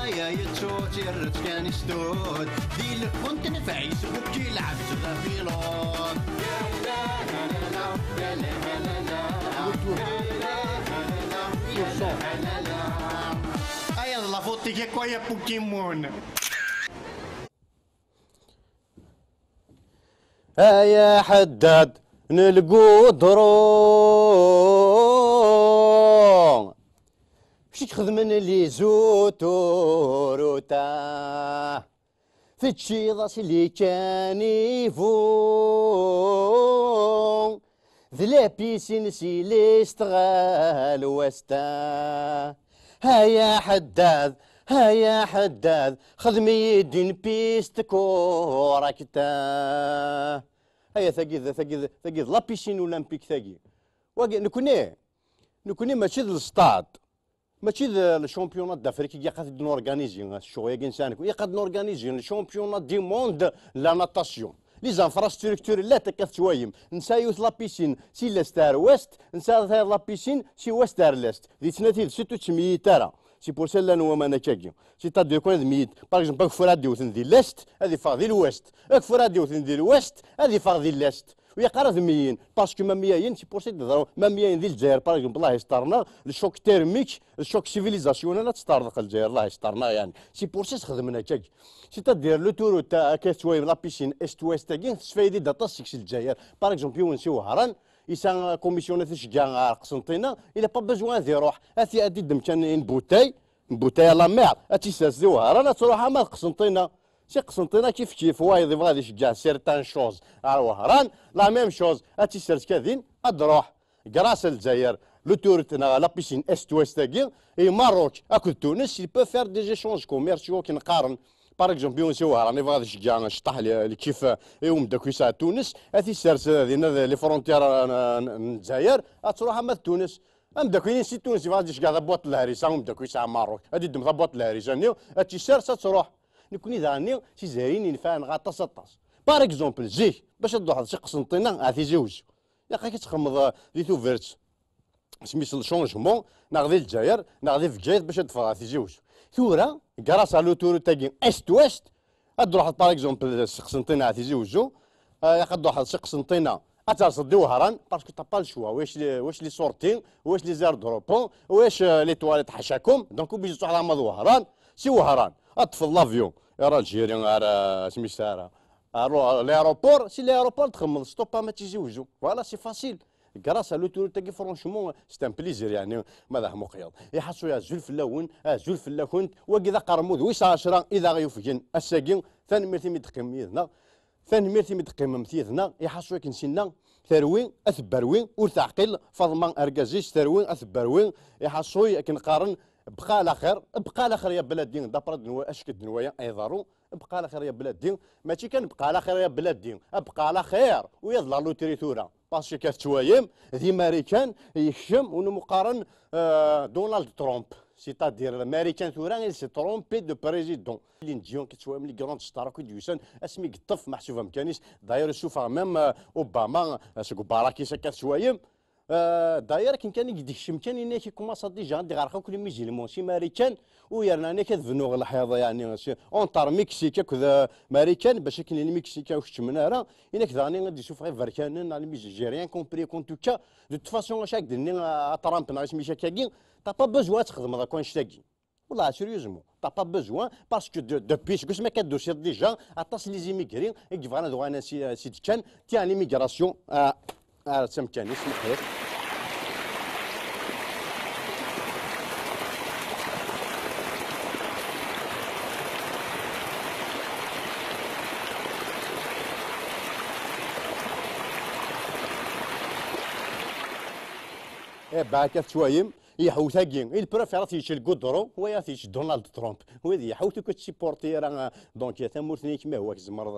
يا يتشوت يرت كان يستود دي لك كنت نفعيس بوكي العبد غفيلون يا لا لا لا لا لا لا لا لا اي la fotti che qua è Pokémon. يا حداد نلقو درون شي تخدمن لي زوتوروتا في تشيضاس اللي كان يفون ذلا بيسين سيليستغال وستا هيا حداد هيا حداد خدمي يدين بيست كوركتا هيا ثقيل لا بيسين اولمبيك ثقيل نكوني ماشي ذا الستاد ماشي ذا الشامبيونات دافريك يا قد نورغانيزي الشغل انسانك يا قد نورغانيزي الشامبيونات دي موند لا ناتاسيون لي زانفراستركتور لا تكثوايم نسايوث لا بيسين سي لاستار ويست نسايوث لا بيسين سي ويستار ليست دي تناتي سيتو تشميتارا سي بور سيلا نوا مانا كاكي سي تادير كون ميت باغ اكزومبل باك فرادي وثن دي ليست هذه فاغ دي الويست اك فرادي وثن دي الويست هذه فاغ دي ليست ويا قرا ميين باسكو ما ميين سي بور سي تهضروا ما ميين ديال الجزائر باغ اكزومبل الله يسترنا الشوك تيرميك الشوك سيفيليزاسيون لا تسترق الجزائر الله يسترنا يعني سي بور سي خدمنا كاكي سي تادير لو تورو تاع كاتشوي لا بيسين است ويست كاين تسفايدي داتا سيكس الجزائر باغ اكزومبل يونسي وهران يسان كوميسيون تشجع قسنطينه الى با بيزوان ذي روح اثي ادي دم كان بوتاي لا مير اتيساسي وهران تروح ما قسنطينه سي قسنطينه كيف وايض يبغى يشجع سيرتان شوز على وهران لا ميم شوز اتيساس كاذين ادروح كراس الجزائر لو تور تاع لا بيسين است ويست كاين اي ماروك اكل تونس يل بو فير دي زيشونج كوميرسيو كي نقارن باغ اكزومبل يونسي وهران يبغى يشجع شطح كيف يوم داك يساع تونس اتي سيرس هذه لي فرونتيير الجزائر تروح اما تونس ام داك سي تونس يبغى يشجع بواط الهريسه ام داك يساع ماروك هذه دم بواط الهريسه نيو اتي سيرس تروح نكوني ذاني سي زايرين ينفع نغطاس طاس باغ اكزومبل زيك باش تروح شي قسنطينه عاد زوج يا اخي كتخمض لي توفيرت سميت الشونجمون ناخذ الجزائر ناخذ في الجزائر باش تدفع في زوج ثورة كراس على لو تورو تاكين است ويست تروح باغ اكزومبل قسنطينه عاد زوجو ياخذ واحد شي قسنطينه تصدي وهران باسكو تا با الشوا واش لي سورتين واش لي زار دروبون واش لي تواليت حاشاكم دونك بيجي تروح على وهران سي وهران اطفي لافيون يا راجل جيري سميتها ليروبور سي ليروبور تخمم ستوب ما تيزوجو فوالا سي فاسيل كراس لو تور تاكي فرونشمون سي ان بليزير يعني ماذا مقيض يحسوا يا زول فلاون زول فلاكنت وكذا قرمود ويس 10 اذا غيوفجن الساكين ثاني ميرتي متقيم يدنا ثاني ميرتي متقيم متيدنا يحسوا كنسينا ثروين اثبروين ورتعقل فضمان اركازيش ثروين اثبروين يحسوا كنقارن بقى على خير يا بلادي دابرا دنوا اشكد دنوايا ايضارو بقى على خير يا بلادي ماشي كان بقى على خير يا بلادي بقى على خير ويظل لو تريتورا باسكو كاف توايم ذي ماريكان يخشم ونمقارن دونالد ترامب سيتادير الامريكان ثورا سي ترومبي دو بريزيدون اللي نجيون كتوايم لي كروند ستار كو ديوسان اسمي قطف محسوبه مكانيش داير شوفها ميم اوباما سكو باراكي كتوايم داير كان يديك شمكان انك كوماصا ديجا عندي غارقه كل ميزيلمون سي ماريكان ويرنا كذبنوا الحياضه يعني اونطار مكسيكا كذا ماريكان باش كاين المكسيكا وش منارا انك ثاني غادي يشوف غير فركان على ميزي جي ريان كومبري كون توكا دو فاسون شاك دني ترامب ناقص ميشا كاكين تا با بوزوا تخدم هذا كون شتاكي والله سيريوزمون تا با بوزوا باسكو دوبيس كوش ما كدوسي ديجا اطاس لي زيميغري كيفانا دوانا سي كان تاع ليميغراسيون سمكاني اسمح لك باكا شويم يحوت هاكين البريفيرات يشيل كودرو هو ياتيش دونالد ترامب هو ذي يحوت كتسيبورتي راه دونك يا ثمورتني كما هو كزمر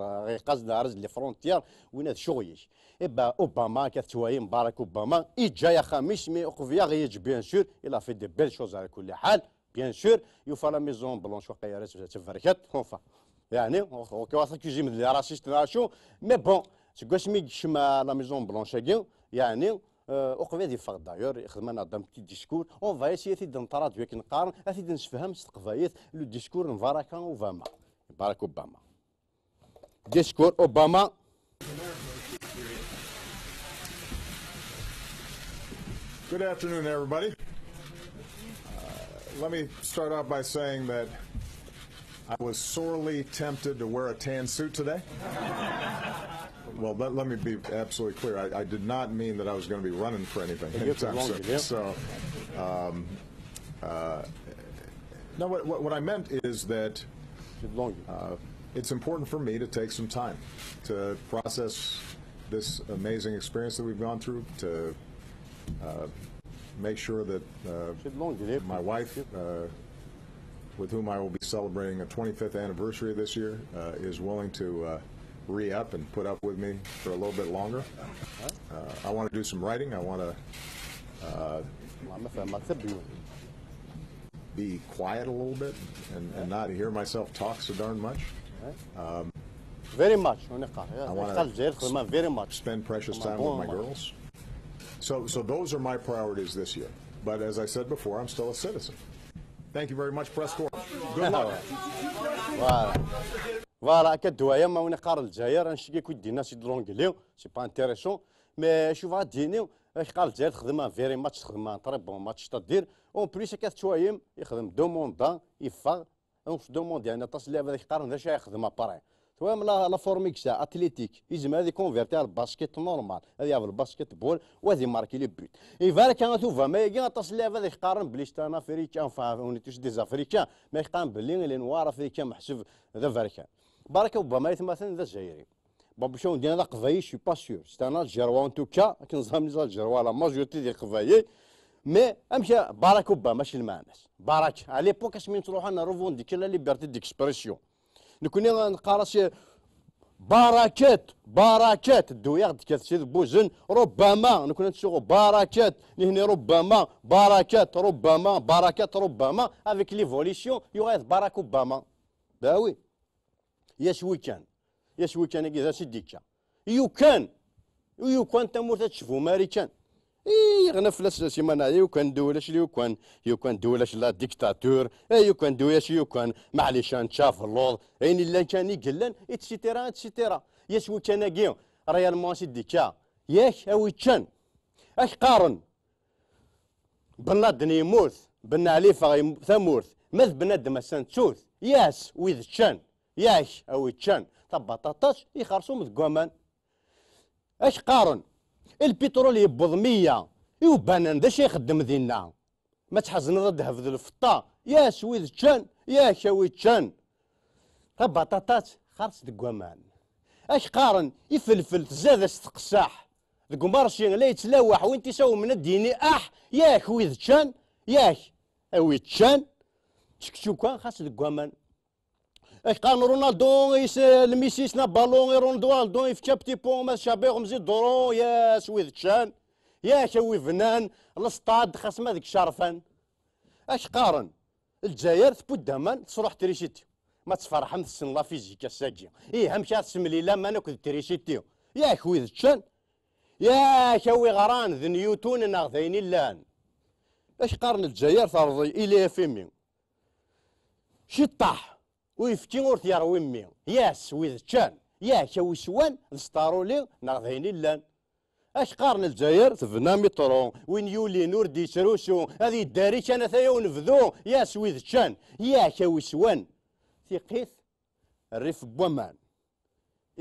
قصد عرز لي فرونتيير وين هذا شغيش با اوباما كتشوايم باراك اوباما اجا يا خميس مي اوكفيا غيج بيان سور الى في دي بيل شوز على كل حال بيان سور يوفا لا ميزون بلونش وقيا تفركات خوفا يعني وكوا كيجي من لي راسيست ناشو مي بون سكواش مي كشما لا ميزون بلونش يعني وقبل هذه فاق دايور يخدم انا دام بتي ديسكور اون فا اسيي تيد نطراد وياك نقارن اتيد نسفهم ستقفايت لو ديسكور نفاراكا اوباما باراك اوباما ديسكور اوباما. Good afternoon, everybody. Let me start off by saying that I was sorely tempted to wear a tan suit today. Well, let me be absolutely clear. I did not mean that I was going to be running for anything anytime soon. So, no, what I meant is that it's important for me to take some time to process this amazing experience that we've gone through, to make sure that my wife, with whom I will be celebrating a 25th anniversary this year, is willing to re-up and put up with me for a little bit longer. I want to do some writing. I want to be quiet a little bit and not hear myself talk so darn much. Very much. I want to spend precious time with my girls. So those are my priorities this year. But as I said before, I'm still a citizen. Thank you very much, press corps. Good luck. فوالا كدوايا ما وين قار الجزائر نشكي كي دينا سي دلونجليو سي با انتيريسون مي شوف غاديني اش قال الجزائر تخدم فيري ماتش تخدم طري بون ماتش تدير اون بليس كتشوايم يخدم دوموندا يفا اون دوموند يعني طاس اللعبه هذيك قارن واش يخدم اباري توام لا فورميكسا اتليتيك يزم هذه كونفيرتي على الباسكيت نورمال هذه على الباسكيت بول وهذه ماركي لي بوت ايفال كان توفا ما يجي طاس اللعبه هذيك قارن بليش انا افريكان فاونيتوش دي افريكان ما يقارن باللي لي نوار افريكان محسوب ذا فريكان برك اوباما مثلا ذا الجزائري بون باش ندير هذا قفاي شي با سيور سي انا الجيروا ان توكا كنظام لي الجيروا لا ماجورتي ديال القفايي مي امشي باراك اوباما ماشي المعناس باراك على ليبوك اش من تروح انا روفونديكي لا ليبرتي ديكسبرسيون نكوني نقرا شي باراكات الدويا كتسيد بوزن ربما نكون نتسوق باراكات نهني ربما باراكات ربما افيك ليفوليسيون يوغيث باراك اوباما باوي ياش ويكان كذا سيديكا يو كان تموت تشوفوا ماريكان غنا فلاس سيمانا يو كان دولاش يو كان دولاش لا ديكتاتور يو كان دولاش يو كان معليش نشاف اللوض اين الا كان يقلن اتسيتيرا ياش ويكان كيو ريال مونسي ديكا ياك اوي كان اش قارن بن لادن يموت بن علي ثمورث ماذ بنادم سانتوث ياس ويذ كان ياك اوي كان طبطاطاش يخرصوا مذكومان اش قارن البترول يبوض 100 يوبان ذا شي يخدم ذينا ما تحزن ردها في الفطا يا سويد تشان يا شوي تشان طبطاطات خرص دكوامان اش قارن يفلفل زاد استقساح ذك مارشي لا يتلاوح وين تساوي من الديني يا خويد تشان ياك اوي تشان تشكشوكان خاص دكوامان اش قال رونالدو الميسي سنا بالون رونالدو يفكا بتي بون ما شابيغ مزيد دورو يا سويد تشان يا شوي فنان الاسطاد خاص ما ذيك شرفان اش قارن الجزائر تبود دامان تصروح تريشيتي ما تفرحم تسن لا فيزيكا ساكي همشي تسملي لا ما ناكل تريشيتي يا خويد تشان يا شوي غران ذ نيوتون ناغذين اللان اش قارن الجزائر ترضي الى فيمي شي طاح ويفتي ورث يروي مي ياس ويذ تشان يا شوي سوان الستارولي ناغذين اللان اش قارن الجزائر تفنا مترو وين يولي نور دي سروسو هذه الداري كان ثايا ونفذو يا سويذ تشان يا شوي سوان ثقيث الريف بومان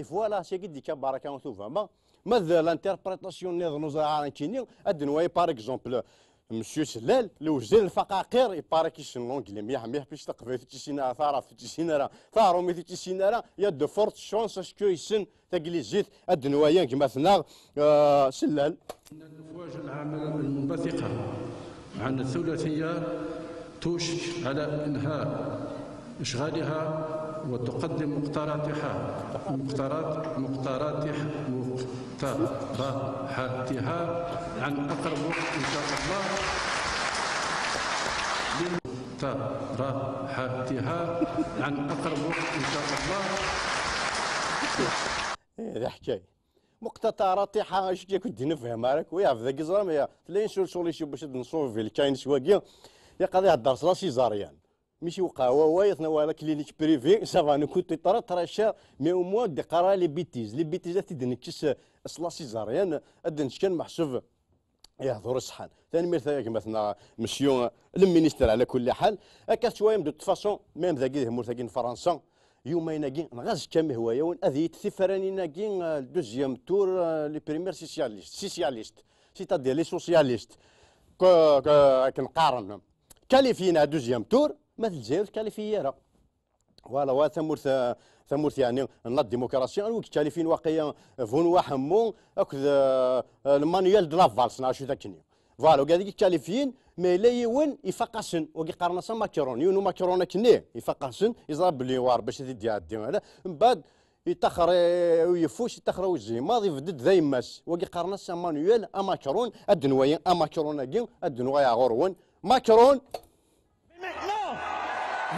فوالا سي قد ديك بركه وثوفا ماذا لانتربريتاسيون نظن زعران كيني ادنواي باغ اكزومبل مسيو سلال لوزير الفقاقير يبارك يسنون كلي ميح باش تقفي تيسينا ثارا في تيسينا ثارو مي تيسينا يا دو فورت شونس اسكو يسن تاكليزيت ادنوايا كما ثنا سلال ان الافواج العامله المنبثقه عن الثلاثيه توشك على انهاء اشغالها وتقدم مقترحاتها عن اقرب وقت ان شاء الله هذا حكايه مقتطع طيحه اش كي كنت نفهم راك ويا في ذاك الزرام يا تلاقي شغل شي باش نصوفي الكاين شواكيا يا قضيه هضر صرا سيزاريان ماشي وقع هو يثنا ولا كلينيك بريفي سافا نو كنت ترى شا مي او موا دي قرا لي بيتيز تدنكس اصلا سيزاريان ادنش كان محسوب يهضر الصحان ثاني مثلا مثلا مسيو المينيستر على كل حال هكا شويه دو فاسون ميم ذاك مور ثاكين فرنسا يومين ناكي نغاز كامي هو يوم اذيت ثفراني ناكي دوزيام تور لي بريمير سوسياليست سيتادير لي سوسياليست كنقارن كاليفينا دوزيام تور ما الجزائر كاليفيا فوالا وا ثمورث يعني لا ديموكراسي الوك كاليفين واقيا فون وحمو اكد المانيوال دو لافالس نعرفو ذاكني فوالا وكذلك كاليفين مي لا يون يفقسن وكي قارنا سا ماكرون يونو ماكرون كني يفقسن يضرب لي وار باش يدي عادي هذا من بعد يتاخر ويفوش يتاخر وجهي ماضي فدد ذا يماس وكي قارنا سا مانويل ماكرون الدنوايا ماكرون كي الدنوايا غورون ماكرون.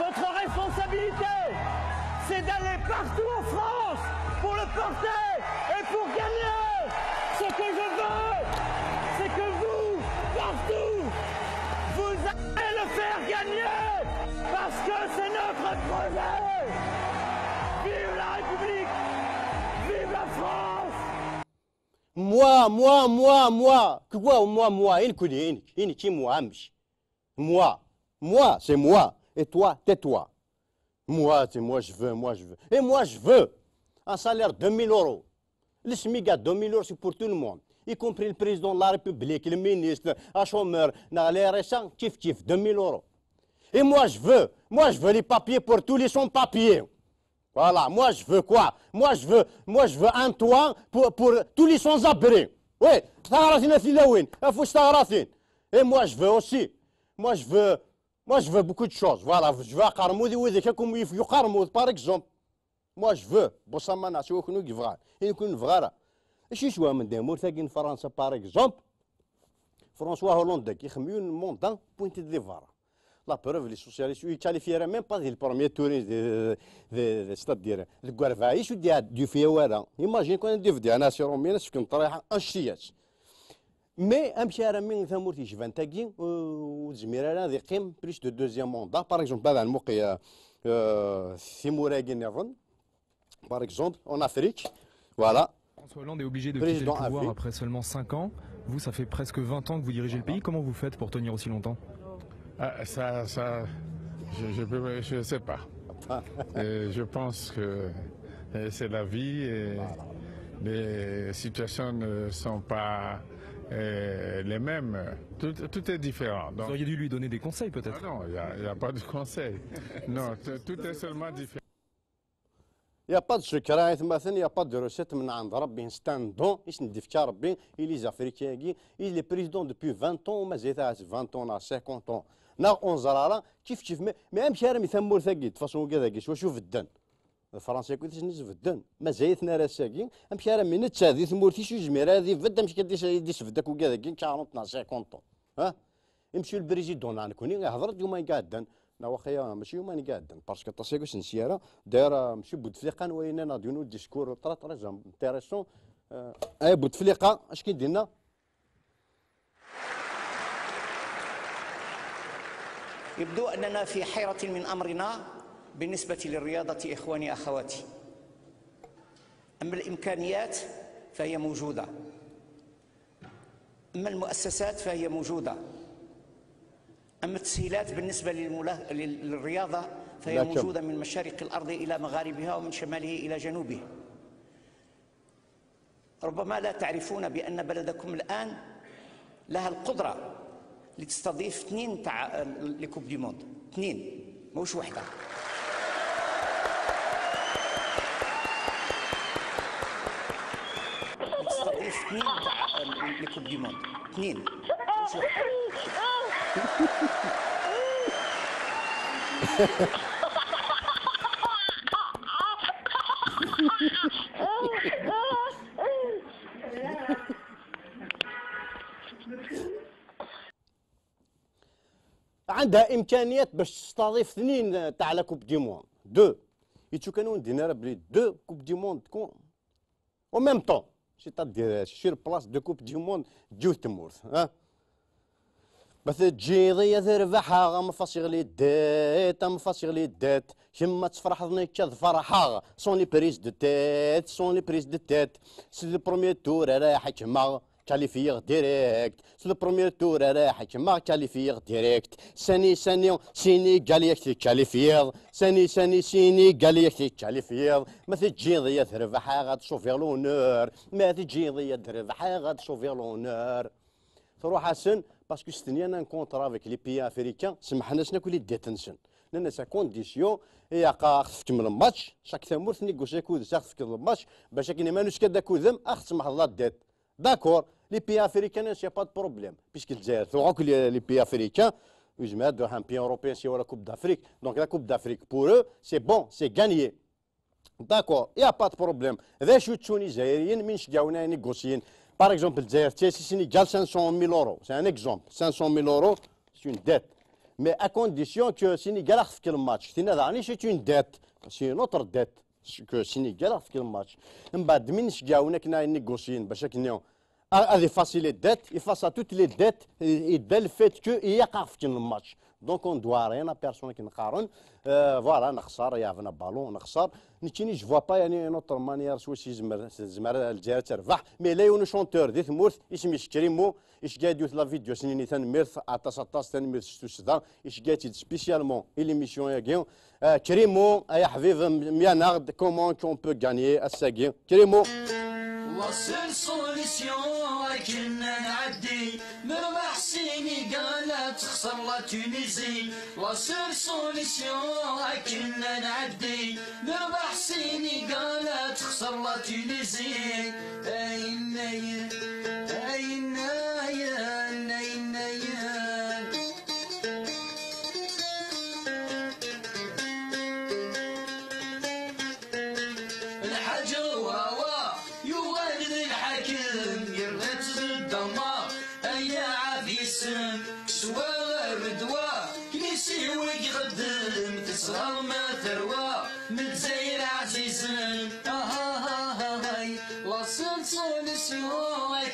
Votre responsabilité, c'est d'aller partout en France pour le porter et pour gagner. Ce que je veux, c'est que vous, partout, vous allez le faire gagner parce que c'est notre projet. Vive la République, vive la France. Moi, il qui moi, c'est moi. Et toi, tais-toi. Moi, je veux. Et moi, je veux un salaire de 2 000 euros. Le SMIC à 2 000 euros, c'est pour tout le monde. Y compris le président de la République, le ministre, un chômeur, les RSA, kiff, 2 000 euros. Et moi, je veux les papiers pour tous les sans-papiers. Voilà, moi, je veux quoi? Moi, je veux un toit pour tous les sans-abri. Oui, et moi, je veux aussi. Moi, je veux beaucoup de choses. Voilà, je veux Qarmoudi ou des comme il Qarmoud, par exemple. Moi, je veux. Bossamana, c'est où nous qui vra. Il nous vra. Et si je vois un démon, c'est en France, par exemple. François Hollande, qui a mis un montant pointé de l'Ivoire. La preuve, les socialistes, ils ne qualifieraient même pas le premier touriste c'est-à-dire le Guarvaïs ou du Fiawara. Imagine qu'on a dit un assurant, mais c'est qu'on travaille en chiasse. Mais un petit aramin ثمورتي جفانتاكي وزميرانا ذي قيم بليس دو دوزيام موندا باغ اكزومبل بعد الموقع ثيموراكي نظن باغ اكزومبل en Afrique voilà. François Hollande est obligé de quitter le pouvoir après seulement 5 ans. Vous, ça fait presque 20 ans que vous dirigez le pays. Comment vous faites pour tenir aussi longtemps? Je ne sais pas. Je pense que c'est la vie et les situations ne sont pas les mêmes. Tout est différent. Donc, vous auriez dû lui donner des conseils peut-être? Non, il n'y a pas de conseils. Non, tout est seulement différent. Il n'y a pas de secret, il n'y a pas de recette, mais c'est un don, il est africain, il est président depuis 20 ans, mais 20 ans, 50 ans. On zara كيف mais un شارع يثمر ثقيل façon كذا شوف الدن الفرنسي كنت نزف الدن ما زايتنا راساكي ام شارع من تشادي ثمورتي شي جميره هذه فدا مش كديش يديش فداك وكذا 40 50 ها يمشي البريزيدون نكوني يهضر يوم قاعدن نا واخا ماشي يوم قاعدن باسكو طاسيكو سنسياره داير ماشي بوتفليقه وين ناديونو ديسكور طرا زعما انتريسون اي بوتفليقه اش كيدير لنا يبدو أننا في حيرة من أمرنا بالنسبة للرياضة إخواني أخواتي. أما الإمكانيات فهي موجودة، أما المؤسسات فهي موجودة، أما التسهيلات بالنسبة للرياضة فهي موجودة من مشارق الأرض إلى مغاربها ومن شماله إلى جنوبه. ربما لا تعرفون بأن بلدكم الآن لها القدرة لتستضيف 2 تاع لكوب دي موند، 2 ماهوش وحده. تستضيف 2 تاع لكوب دي موند، 2 ماهوش وحده. عندها امكانيات باش تستضيف 2 تاع لا كوب دي موند 2 يتو كانوا ندينا بلي 2 كوب دي موند تكون او ميم طون سيتادير شير بلاص دو كوب دي موند جوج تمورث بس تجيضي تربحها مفاصي غلي دات مفاصي غلي دات كما تفرحني كذ فرحها سون لي بريز دو تيت سون لي بريز دو تيت سي لو بروميير تور راح كما كاليفيغ ديريكت سي لو بروميير تور راح كما كاليفيغ ديريكت ساني سيني قاليك كاليفيغ ساني سيني قاليك كاليفيغ ما تجيضي تربحها غتشوفي لونور ما تجيضي تربحها غتشوفي لونور تروح حسن باسكو ستني انا كونترا افيك لي بيي افريكان سمحناش ناكل ديتنشن لان سا كونديسيون هي خصك تكمل الماتش شاك ثمورث نيغوسي كود خصك تكمل الماتش باش كاين ما نوش كدا كودم تسمح الله ديت داكور لي بيي افريكان سي با دو بروبليم بيسك الجزائر توعوك لي بيي افريكان يجمع دو ان بيي اوروبيان سي ولا كوب دافريك دونك لا كوب دافريك بور او سي بون سي غانيي داكور يا با دو بروبليم ذا شو تشوني جزائريين من شجاونا نيغوسيين. Par exemple, le Sénégal, 500 000 euros. C'est un exemple. 500 000 euros, c'est une dette. Mais à condition que le Sénégal a fait le match. C'est une dette. C'est une autre dette que le Sénégal a fait le match. On va négocier. À effacer les dettes, effacer toutes les dettes et dès le fait qu'il y a fait le match. Donc on doit rien à personne qui ne voilà, نخسر يعرفنا بالون نخسر نتيني جو فوا با يعني اون اوتر مانيير سوا شي زمر الجزائر تربح مي لا يون شونتور دي ثمورث اسمي كريمو اش قاعد يوث لا فيديو سنيني تنميرث عطاس تنميرث ستو سدا اش قاعد سبيسيالمون ليميسيون ياكيون كريمو يا حبيب ميا ناغد كومون كون بو غانيي الساكي كريمو وصل سوليسيون كنا نعدي مربح سينيغال تخسر لا تونيزي وصل سوليسيون كنا نعدي مربح سينيغال تخسر لا تونيزي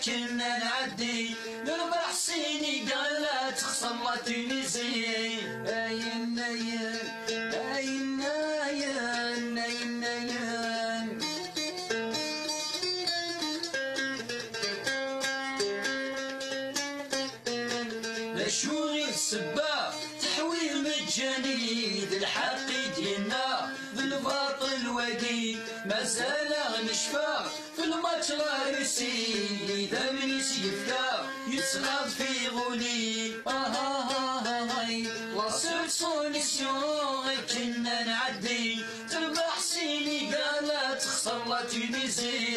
كنا نعدي نربح سينيغال تخسر لا تونيزي شو السبا تحويل مجاني ذي الحق ديالنا ذي الباطل واقي مازال نشفى في الماتش لا روسي اذا من يسيفتا يتغاض في غولي لا سول سوليسيون كنا نعدي تربح سينيغال تخسر لا تونيزي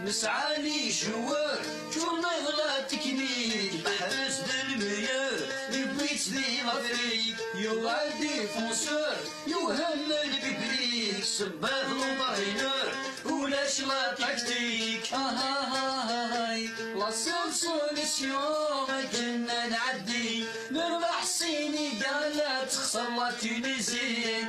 نسعى لي جوار جورنا يغلى تكنيك محرز للميار يبيت لي لافريك يوعد ديفونسور يوهم البيبليك سباذ لوطاينر ولاش لا تكتيك لا سول سوليسيون كنا نعدي نربح سينيغال تخسر لا تونيزي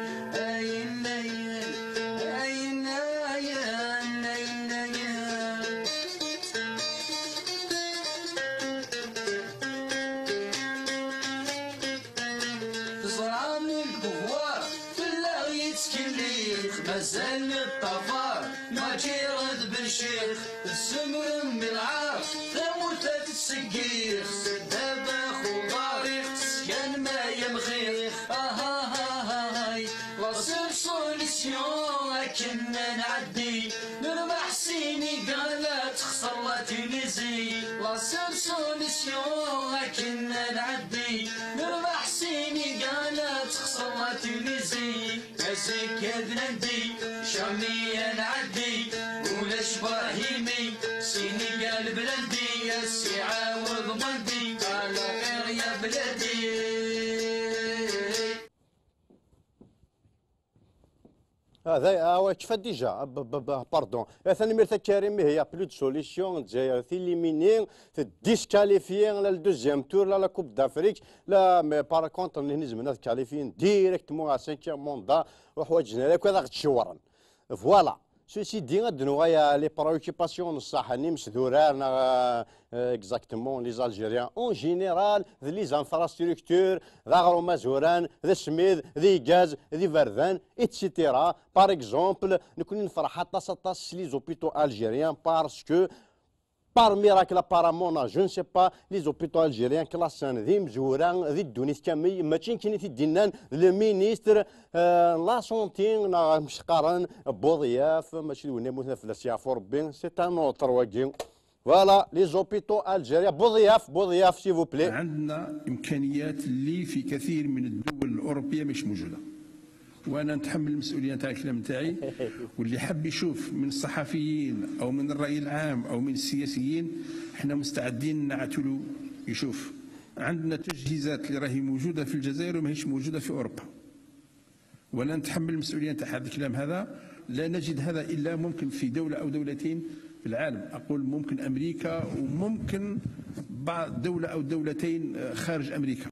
مازال الطفار ما جيرد بالشيخ السمر من العار ثموت تسقيخ سدابة خضاريخ سكان ما يمخيخ لا سول سوليسيون كنا نعدي نربح سينيغال تخسر لا تونيزي لا سول سوليسيون كنا نعدي نربح سينيغال تخسر لا تونيزي كذ ندي شامي نعدي ولاش براهيمي سينيغال بلدي السي عاوض مندي على غير يا بلادي هذا كيف ديجا باردون ثاني ميرتا كريم هي بلو دو سوليسيون الجزائر تيليميني ديسكاليفيين لا الدوزيام تور لا كوب دافريك لا مي بار كونتر نزمنا كاليفيين ديريكتمون على 5 موندا وحوايجنا لك هذا غتشورن فوالا سوسي دي غادنو غايا لي بريوكيباسيون الصح ني مسدوران اكزاكتومون لي زالجيريان اون جينيرال لي زانفراستركتور ذا غرو مازوران ذا سميد ذي غاز ذي فردان اتسيتيرا بار اكزومبل نكون نفرح طاس لي زوبيتو الجيريان باسكو بار ميراكل ابارامون جو نسي با لي زوبيتو الجيريان كلاسان ذي مزوران ذي الدونيت كامي ماشي كاين تيدينان لو مينيستر لا سونتين مش قارن بوضياف ماشي وين موتنا في لاسيافور بين سي ان اوتر واكين فوالا لي زوبيتو الجيريا بوضياف سي فو بلي. عندنا امكانيات اللي في كثير من الدول الاوروبيه مش موجوده، وانا نتحمل المسؤوليه تاع الكلام تاعي، واللي حب يشوف من الصحفيين او من الراي العام او من السياسيين احنا مستعدين نعتلو يشوف. عندنا تجهيزات اللي راهي موجوده في الجزائر وماهيش موجوده في اوروبا، وانا نتحمل المسؤوليه تاع هذا الكلام هذا. لا نجد هذا الا ممكن في دوله او دولتين في العالم، اقول ممكن امريكا وممكن بعض دوله او دولتين خارج امريكا.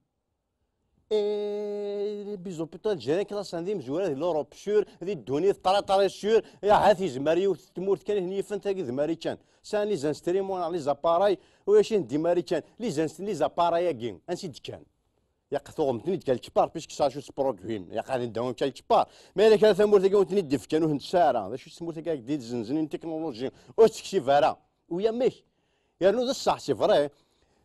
بيزوبيتال الجيران كلاس عندي مزوره ديال لوروب سور هذه الدنيا طرا سور يا هاتي زماري وتمورت كان هني فانت زماري كان سان لي زانستريمون لي زاباراي واش ندي ماري كان لي زاباراي كين انسي كان يا قثوم تني كال كبار بيسك ساشو سبرودوين يا قاعد نداوم كال كبار مالك هذا ثمورت كان تني ديف كانوا هند ساره هذا شو سمورت كان جديد زنزنين تكنولوجي وتكشي فارا ويا ميك يا نو الصح سي فري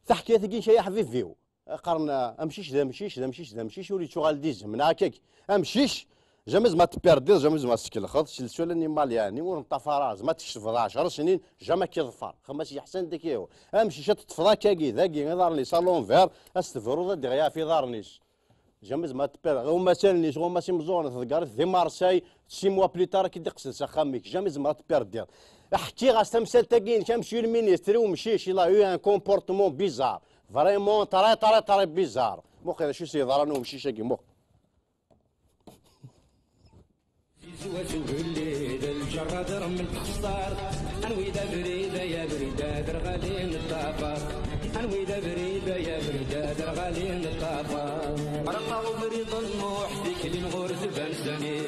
تحكي كي شي حفيفيو قرن امشيش ذا مشيش ولي شغال ديز من هكاك امشيش جامز ما تبيرديز جامز ما سكل خذ سلسله نيمال يعني ونطفراز ما تشرف 10 سنين جاما كيظفر خمس يحسن ديك يو امشي شات تفضا كاكي ذاكي دارني صالون فير استفرو دغيا في دارنيش جامز ما تبير غو مثلا غو ماشي مزون تذكر في مارساي 6 موا بليتار كي دقس سخاميك جامز ما تبيردير احكي غاس تمثال تاكين كمشي المينيستري ومشيش لا يو ان كومبورتمون بيزار فريمون طري بيزار مخ هذا شو سيضرانو ومشي شاكي مخ زواتو الليل الجراد رمل تخسار انويدا بريده يا بريده درغالين الطافر انويدا بريده يا بريده درغالين الطافر رقا وبريد النوح فيك اللي نغرز بنساني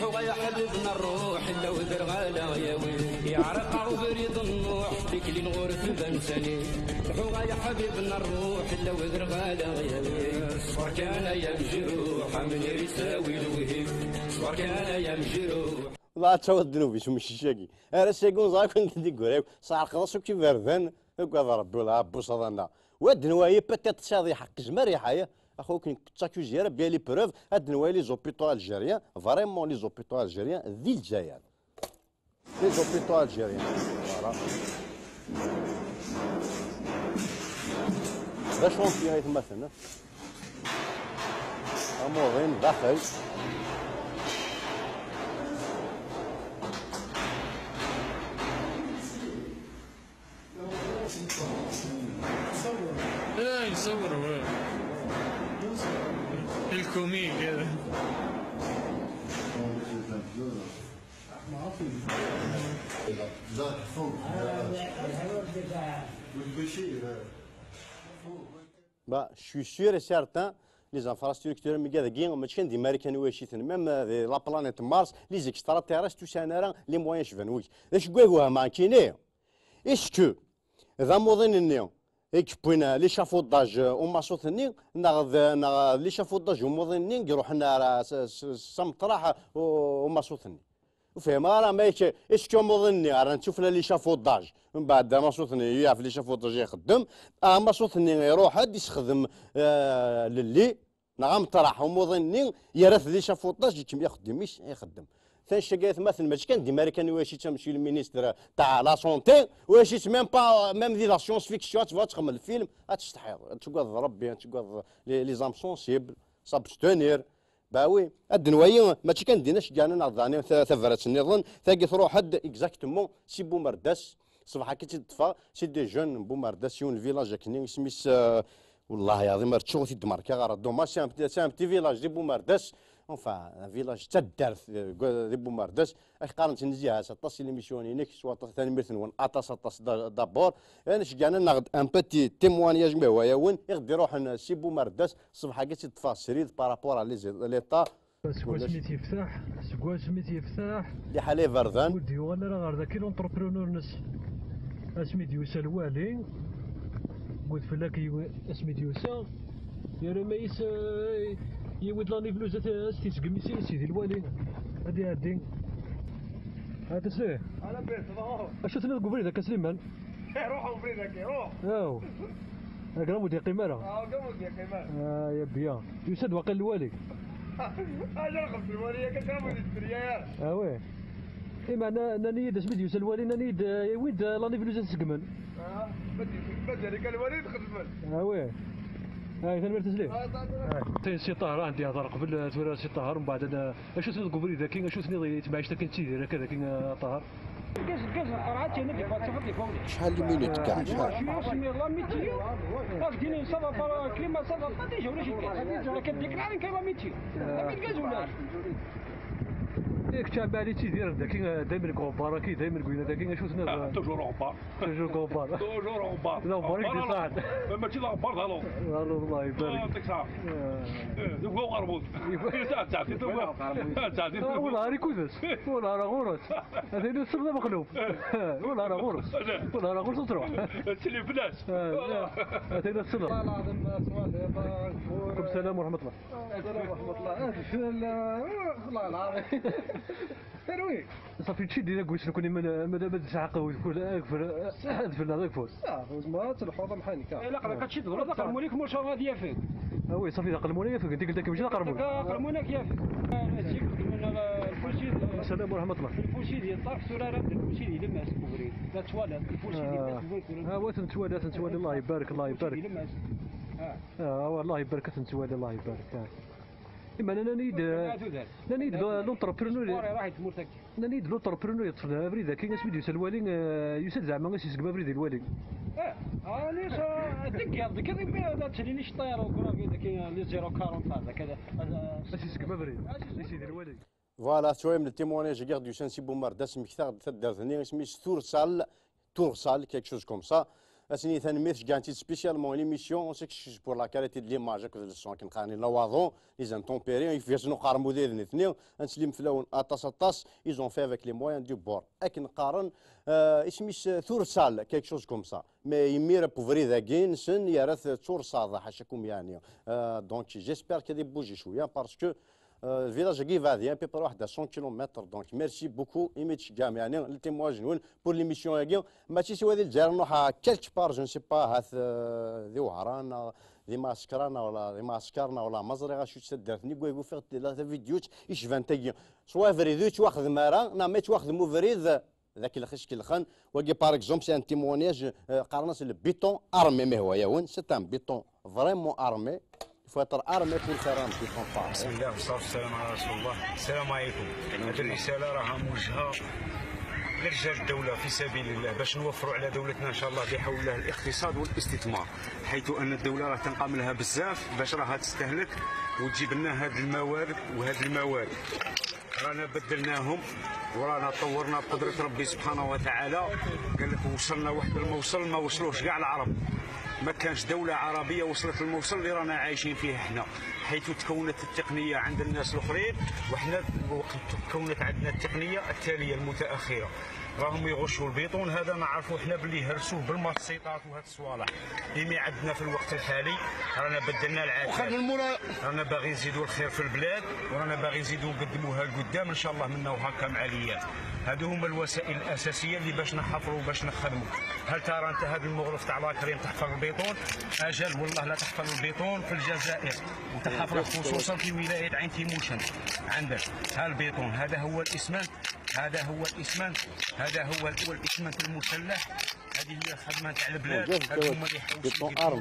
حوغا يا حبيبنا الروح الا ودرغالا يا ويل يا رقا وبريد النوح فيك اللي نغرز بنساني حوغا يا حبيبنا الروح الا ودرغالا يا ويل صور كان يا مجروح من يساوي الوهيب صور كان يا مجروح لا تودنو بيش مش شاكي انا سيكون زاك كنت ندير صار خلاص كي فردان هكا ربي ولا عبو صدنا ودنواي بيتيت شاضي حق جماري حياه اخوك تاكو جير بيان لي بروف هاد نواي لي زوبيتو الجيريان فريمون لي زوبيتو الجيريان ذي الجزائر لي زوبيتو الجيريان فوالا ذا شونتي غيتمثلنا امورين داخل لا يصور الكوميك هذا Bah, je suis sûr et certain, les infrastructures, mais il des Américains même la planète Mars, les extraterrestres, tout ça, les moyens, je vais oui. Est-ce que est-ce que كيبوينا ليشافوداج وما صوتني ناغ ليشافوداج وموظني يروح لنا سمطرح وما صوتني وفهم راه ما اسكو موظني راه نشوف ليشافوداج من بعد ما صوتني يعرف ليشافوداج يخدم ما صوتني يروح يستخدم للي نغام طرح وموظني يرث ليشافوداج كيما يخدمش يخدم ثاني شكاية مثلا ماشي كان دي ماريكان واش تمشي المينيستر تاع لا سونتي واش ميم با ميم دي لا سيونس فيكسيون تبغى تخمم الفيلم تستحيض تقعد ربي تقعد لي زام سونسيبل سابستونير باوي الدنوايا ماشي كنديناش كاع نعضاني ثفرات النظام ثاقي تروح حد اكزاكتومون سي بومرداس صباح كي تدفى سي دي جون بومرداس يون فيلاج كني سميس والله العظيم تشوف تدمركا غير دوما سام تي فيلاج دي بومرداس اونفا فيلاج تدارت ذي بومارداس اش قارنت نزيها سطاس ليميسيوني نيك سوا ثاني ميرثن اطاس دابور انا شجعنا ناخذ ان بيتي تيموانياج ما هو ياون يغدي يروح سي بومارداس الصبح كاع تفاسريد بارابور على ليطا سكوا سميت يفتح اللي حالي فردان ودي وانا راه غير كي لونتربرونور نس اسميت يوسا الوالي قلت فلاك اسميت يوسا يا رميس يود لاني فلوس تيسقمي سيدي الوالي هادي هذا سليه انا بيت اش تناد قبريدك يا سليمان روحوا قبريدك روح ياو هاكا مودي قيماره مودي قيماره يا بيا يسد واقع الوالي انا رقم في الوالي كتعمل الدريار وي ايما انا نيد سميت يوسف الوالي انا نيد ويد لاني فلوس تسقمن بدل قال الوالي تخدمن وي هاي ثاني مرتز ليه سي طاهر عندي هضر قبل تورا سي طاهر ومن بعد انا اشو تناد قبري ذا كاين اشو ثني تبعش كنت تيدير هكذا كاين طاهر شحال لي مينوت كاع ياك تاع بالي تيدير داكي دايما كومبار كي دايما قلنا داكي شو سنا توجور غبار توجور غبار لا غبار يدير صاحب ماشي لا غبار هالو الله يبارك يعطيك الصحة يبغوا قرموط تعطي ولا راه كوزس ولا راه غورس هذا السر مقلوب ولا راه غورس ولا راه غورس تروح تسلي بلاش هذا السر والله العظيم سؤال السلام ورحمة الله السلام ورحمة الله العظيم تروي صافي تشي دينا قويس نكوني من تسعق ويقول اكفر ادفل هذاك فوز ما تلحوظ محاني كاع لا قرا كتشد ولا تقرموا لك واش غادي يافك وي صافي قلموا لي يافك ديك داك ماشي قرموا لك يافك من الفوشيد السلام ورحمه الله الفوشيد يطرح سراره الفوشيد يلمس كوبري لا توالد الفوشيد يلمس تنتوالي الله يبارك الله يبارك والله يبارك تنتوالي الله يبارك اما انا نريد لونتربرونور يطفل بريده كاين سميتو يوسف الوالي يوسف زعما يسقم بريده الوالي علاش ديك هذا تشريني شطير وكرافي كاين لي 040 هذا كذا يسقم بريده سيدي الوالي فوالا شويه من التيمونيج كاع دو سان سي بومارداس مكثر تدارتني سميت تورسال كيك شوز كوم سا اسني ثاني ميرش كانتي سبيسيالمون ليميسيون سيك بور لا كاليتي دو ليماج كو الصون كنقاني لوازون لي زانتومبيري يفيسنو قارمو ديال اثنين نسلم فلاون اطاس ايزون في افيك لي مويان دو بور اك نقارن اسميس ثورسال كيك شوز كوم سا مي يمير بوفري ذاكين سن يارث تورسال حاشاكم يعني دونك جيسبر كدي بوجي شويه باسكو الفيلاج كي فادي ان بيبر واحد 100 كيلومتر دونك ميرسي بوكو ايميتش كام يعني التيمواج نون بور ليميسيون هاكي ماشي سوا ديال الجزائر نروح كالك بار جو نسي با هاث ذي وهران ذي ماسكرانا ولا ذي ماسكارنا ولا مزرعه شو تدارتني كويكو فيغ لا فيديوت يشفان تاكي سوا فريدوت واخذ مارا ناميت واخذ مفريد ذاك الخش كي الخان وكي باغ اكزومبل سي ان تيمونياج قارناس البيتون ارمي ما هو ياون سي ان بيتون فريمون ارمي فاتر ارمي بور كرام في كونفار. بسم الله والصلاه والسلام على رسول الله. السلام عليكم. هذه الرساله راها موجهه لرجال الدوله في سبيل الله باش نوفروا على دولتنا ان شاء الله بحول الله الاقتصاد والاستثمار، حيث ان الدوله راه تنقام لها بزاف باش راها تستهلك وتجيب لنا هذه الموارد وهذه الموارد. رانا بدلناهم ورانا طورنا بقدره ربي سبحانه وتعالى. قال لك وصلنا واحد الموصل ما وصلوش كاع العرب. ما كانش دولة عربية وصلت للموصل اللي رانا عايشين فيه احنا، حيث تكونت التقنية عند الناس الآخرين وحنا تكونت عندنا التقنية التالية المتأخرة. راهم يغشوا البيطون هذا نعرفوا احنا باللي هرسوه بالمسيطات وهاد الصوالح. إيمي عندنا في الوقت الحالي رانا بدلنا العادات، رانا باغي نزيدوا الخير في البلاد ورانا باغي نزيدوا نقدموها لقدام ان شاء الله منا وهكا معاليات. هادو هما الوسائل الاساسيه اللي باش نحفروا باش نخدموا. هل ترى انت هذا المغرف تاع لاكريم تحفر البيطون؟ اجل والله لا تحفر البيطون في الجزائر وتحفره خصوصا في ولايه عين تيموشن. عندك ها البيطون هذا هو الاسمنت، هذا هو الاسمنت، هذا هو الاسمنت المسلح. هذه هي الخدمه تاع البلاد، هذو هما اللي حوسوا.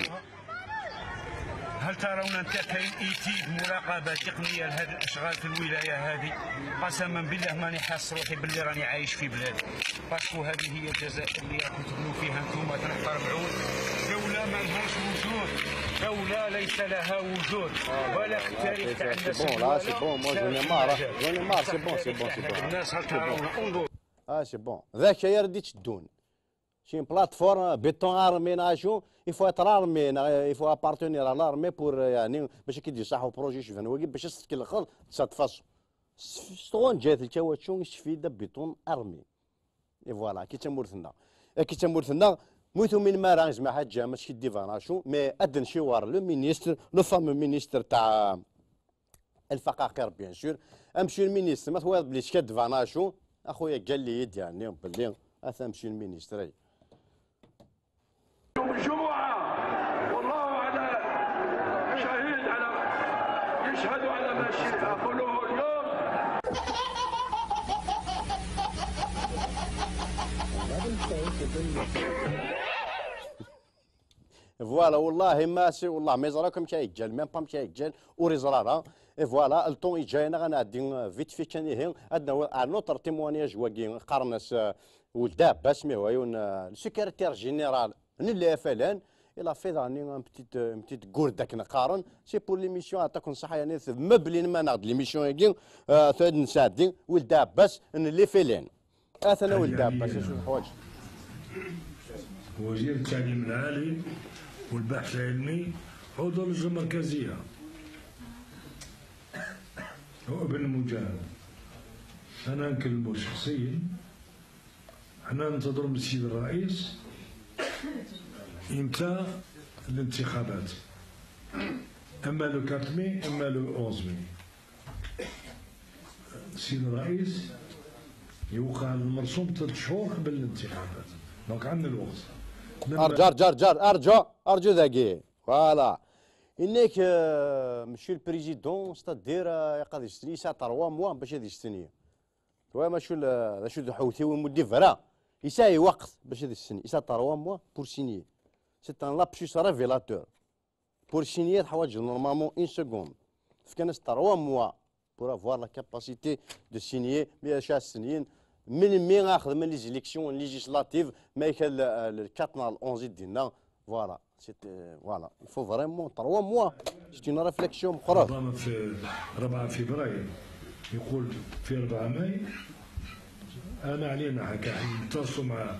هل ترون انت كاين ايتيد مراقبه تقنيه لهذه الاشغال في الولايه هذه؟ قسما بالله ماني حاس روحي باللي راني عايش في بلادي، باسكو هذه هي الجزائر اللي راكم تبنوا فيها انتم تنحترمون. دوله ما لهاش وجود، دولة ليس لها وجود ولا في التاريخ تاع الناس. بون لا سي بون مو جوني مار سي بون سي بون سي بون الناس انظر سي بون ذاك يا ردي تشدون شي بلاتفورم بيتون ارميناجون يفو اتر ارمي يفو ابارتونير على لارمي بور يعني باش كي يصحوا بروجي شفنا واقي باش يسكن الاخر تساتفاص ستون جات الكاواتشون يستفيد بيتون ارمي اي فوالا كي تمورثنا مويتو من مارانج ما حاجه ماشي ديفاناشو مي ادن شوار لو مينيستر لو فامو مينيستر تاع الفقاقير بيان سور امشي المينيستر ما توالد بلي شكا ديفاناشو اخويا قال لي يد يعني بلي امشي المينيستر يوم الجمعه والله على شهيد على يشهد على ما اقوله اليوم. فوالا والله ماشي والله ما يزراكم كايجال ميم با كايجال وريزرارا فوالا الطون يجينا غنعدي فيت في كان هي عندنا نوتر تيموانياج واكي قرنس ولدا باش مي ويون السكرتير جينيرال نلي فلان الى في داني ان بتيت كوردك نقارن سي بور ليميسيون عطاكم صحه يعني مبلين ما ناخذ ليميسيون ياكي ثاد نساعدين ولدا باش نلي فلان اثنا ولدا باش شنو الحوايج. وزير التعليم العالي والبحث العلمي عضو اللجنة المركزية هو ابن المجاهد. أنا نكلمه شخصيا، أنا ننتظر من السيد الرئيس إمتى الانتخابات، أما لو 4 مي أما لو 11 مي. السيد الرئيس يوقع المرسوم 3 شهور قبل الانتخابات، دونك عندنا الوقت. ارجو ذاكي فوالا انك مشي البريزيدون ستادير يقدر يستني ساعه 3 موا باش هذا يستني هو ماشي حوثي ومدي فرا يساوي وقت باش هذا يستني ساعه 3 موا بور سينيي سي ان لابسوس ريفيلاتور بور سينيي الحوايج نورمالمون 1 سكوند فكان 3 موا بور افوار لا كاباسيتي دو سينيي مي شاع السنين من مين اخذ من لي زيليكسيون ليجيسلاتيف ما كان الكاتنا الأونزي ديالنا فوالا سيتي فوالا الفو فريمون 3 موا سيتي اون ريفليكسيون اخرى. في 4 فبراير يقول في 4 ماي انا علينا هكا نتواصلوا مع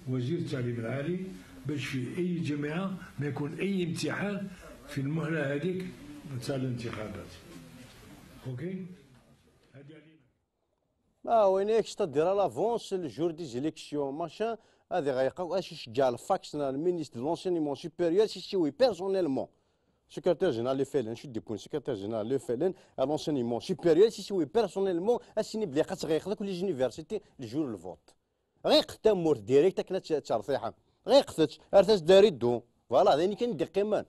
وزير التعليم العالي باش في اي جامعه ما يكون اي امتحان في المهله هذيك تاع الانتخابات. اوكي وينك تدير لافونس الجور دي زيليكسيون ماشان هذه غيلقاو اش يشجع الفاكس المينيستر دو لونسينيمون سوبيريور سيسيوي بيرسونيلمون سكرتير جينيرال لو فيلن شو ديكون سكرتير جينيرال لو فيلن لونسينيمون سوبيريور سيسيوي بيرسونيلمون اسيني بلي قاس غياخذك لي جونيفرسيتي الجور الفوت غيقتا مور ديريكت كنا تشرطيحه غيقتش ارتاس داري دو فوالا هذا كان كيمان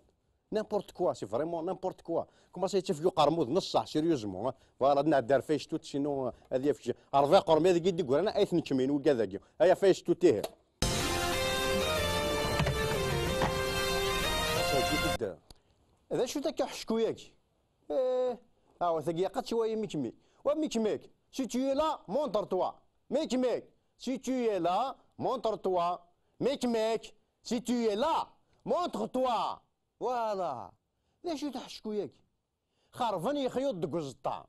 نيمبورت كوا سي فريمون نيمبورت كوا كوما سيتفيو قرمود نص صح سيريوزمون فوالا نعدار فايش توت شنو هذه فيش ارفع قرمي هذا قد يقول انا ايث نكمين وكذا هيا فايش توتيه هذا شو تاك حشكو ياكي ها ثقي قد شويه ميكمي وميكميك سي تو لا مونتر توا ميكميك سي تو لا مونتر توا ميكميك سي تو لا مونتر توا فوالا ليش تحشكو ياكي خرفان يخيط دكوزطا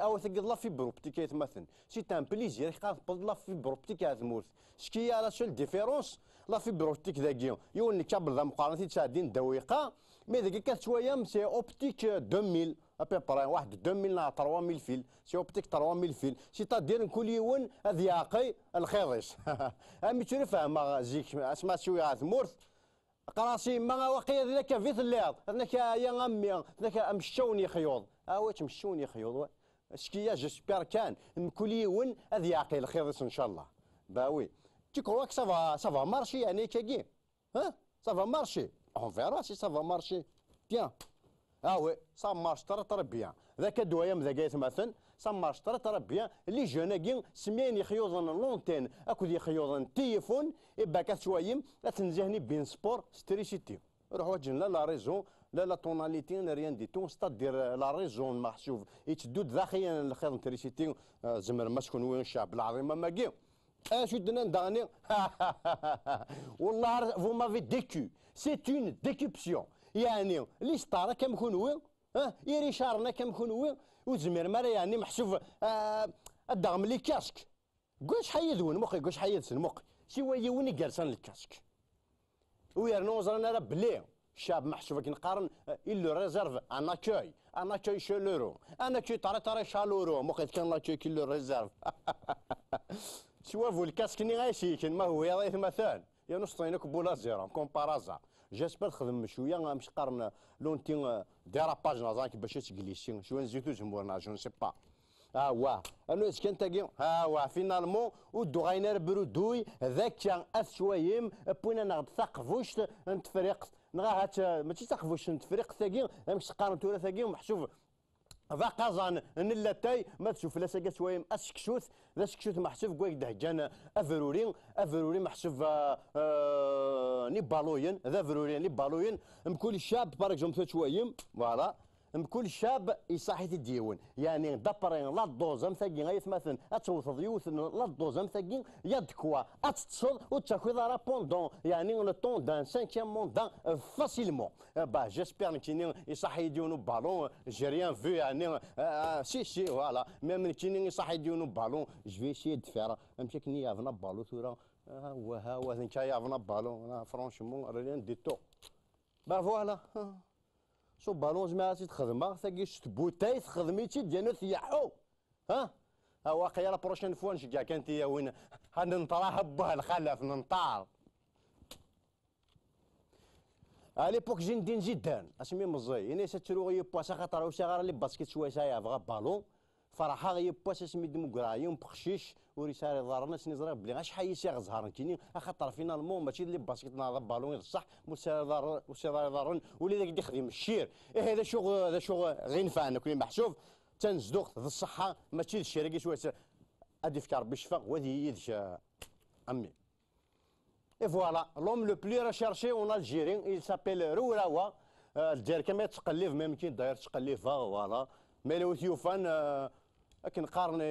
او ثقي لا في بروبتيك يتمثل سي تان بليزير خاف لا في بروبتيك يتموت شكيا لا سول ديفيرونس لا في بروبتيك ذاكيو يوني كابل ذا مقارنه تساعدين دويقه مي ذاك كانت شويه سي اوبتيك 2000 ابيبرا واحد 2000 لا 3000 فيل سي اوبتيك 3000 فيل سي تادير كل يوم اذياقي الخيضيس امي تفهم زيك اسمع شويه ثمورث قراسي ما وقيا ذاك فيت الليض ذاك يا غمي ذاك مشوني خيوض واش مشوني خيوض شكيا جيسبير كان كل يوم اذياقي الخيضيس ان شاء الله باوي Tu crois que ça va marcher, Yannick Kagui? Hein? Ça va marcher. On verra si ça va marcher. Tiens. Ah oui, ça marche très bien. ذاك الدوايم ذاك مثلا ça marche très bien. Les jeunes كي سمين يخيوضن لونتين اكو يخيوضن التليفون يبقى كشويم لا تنزهني بين سبور ستريسيتي. روحوا جن لا ريزون لا طوناليتي لا ريان دي تو ستادير لا ريزون محسوب يتدود ذاخيا الخير ستريسيتي زمر ما شكون وين الشعب العظيم ما كي Je te donne un والله vous m'avez décu. C'est une décuption. يعني اللي ستارة كم كونوي يري شارنا كم كونوي وزمير مرا يعني محسوب الدغم لي كاسك قوش حيدون مخي قوش حيدسن مخي سوى وين جالسان الكاسك ويرنو زرنا راه بلي شاب محسوب كنقارن إلو ريزيرف ان اكاي شالورو ان اكاي طاري شالورو مخي كان لاكاي كيلو ريزيرف سوا فو الكاسك ني غاشيكن ما هو يضيف مثال يا نصطينك بولا زيرو كومبارازا جاسبر خدم شويه مش قارن لونتين ديراباج نظاك باش تجليسي شويه نزيدو جمهورنا جو نسي با واه انا كان تاكي واه فينالمون ودو غاينر برودوي ذاك كان شويم بوينا ناخد ثقفوش نتفريق نغا هات ماشي ثقفوش نتفريق ثاكي مش قارن تورا ثاكي محسوب ذا قازان نلاتاي ما تشوف لا ساكا شويه اسكشوث ذا سكشوث محسوب كواك دهجان افروري محسوب ني بالوين ذا فرورين ني بالوين مكل شاب بارك جوم شويه فوالا مكل شاب يصحي الديون يعني دبرين لا دوزم ثاقي غايث مثلا اتوث يوث لا دوزم ثاقي يدكوا اتصل وتاخذ رابوندون يعني لو طون دان 5e موندان فاسيلمون با جيسبيغ كيني يصحي ديونو بالون جي ريان في يعني سي فوالا ميم كيني يصحي ديونو بالون جو في دو فير مشي كني يافنا بالو ثورا ها هو ذنك يافنا بالون فرونشمون ريان دي تو با فوالا شو بالون جماعة تخدمها ثاقي شت بوتاي تخدميتي ديالو تيحو واقيلا لا بروشين فوا نشجع كانت هي وين هنطرا بها الخلف ننطار اليبوك جندين جدا اسمي مزي انا سترو غي بواس خاطر واش غير لي باسكيت شويه سايا بغا بالون فرحه غي بواس اسمي ديموغرايوم بخشيش وريساري ضارنا سني زرا بلي غاش حيس يا غزهر كيني خاطر فينالمون ماشي اللي باسكيت ناض بالون بصح وسير ضارن ولي داك يخدم الشير هذا شغل غير نفعنا كل محسوب تنزدوق ذا الصحه ماشي الشركه شويه ادي فكر بالشفاء وهذه يدش امي اي فوالا لوم لو بلي ريشيرشي اون الجيري il s'appelle روراوا الجزائر كما تقليف ما يمكن داير تقليفها فوالا مالو ثيوفان كنقارن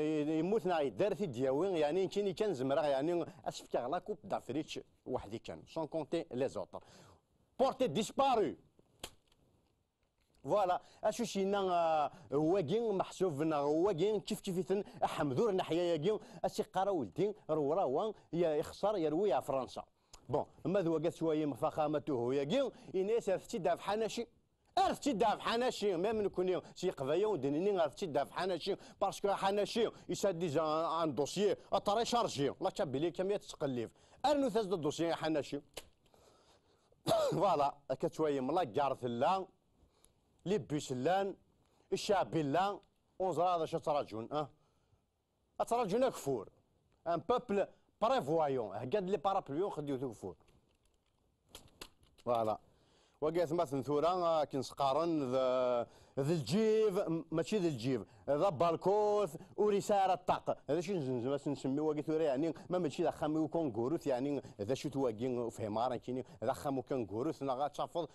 يموتنا يدار في الدياوين يعني كاين كان زمرا يعني اسفكا لا كوب دافريتش وحدي كان سون كونتي لي زوتر بورتي ديسبارو فوالا اشو شينا هو كين محسوب هو كين كيف حمدور ناحيه كين اسي قرا ولدي رورا يخسر يروي يا فرنسا بون ما ذو قالت شويه فخامته يا كين يناس عرفتي داف حناشي عرفتي داف حناشي ميم نكوني شي قضايا ودنيني عرفتي داف حناشي باسكو حناشي يساد ديجا ان دوسيي اطري شارجي ما تبلي كم تتقلب ارنو ثاز الدوسيي حناشي فوالا كتشويه ملا كارث لا لي بيسلان الشعبيلان اونزرا هذا شو تراجون تراجون كفور ان بوبل بريفوايون هكاد لي بارابليون خديو كفور فوالا وقالت مثلا ثورا كنسقارن ذا الجيف ماشي ذا الجيف ذا بالكوث ورسالة الطاق هذا شي نسميو واقي ثورا يعني ما ماشي ذا خامو كونغوروث يعني ذا شو تواقي فهمارا كيني ذا خامو كونغوروث نغا تشافض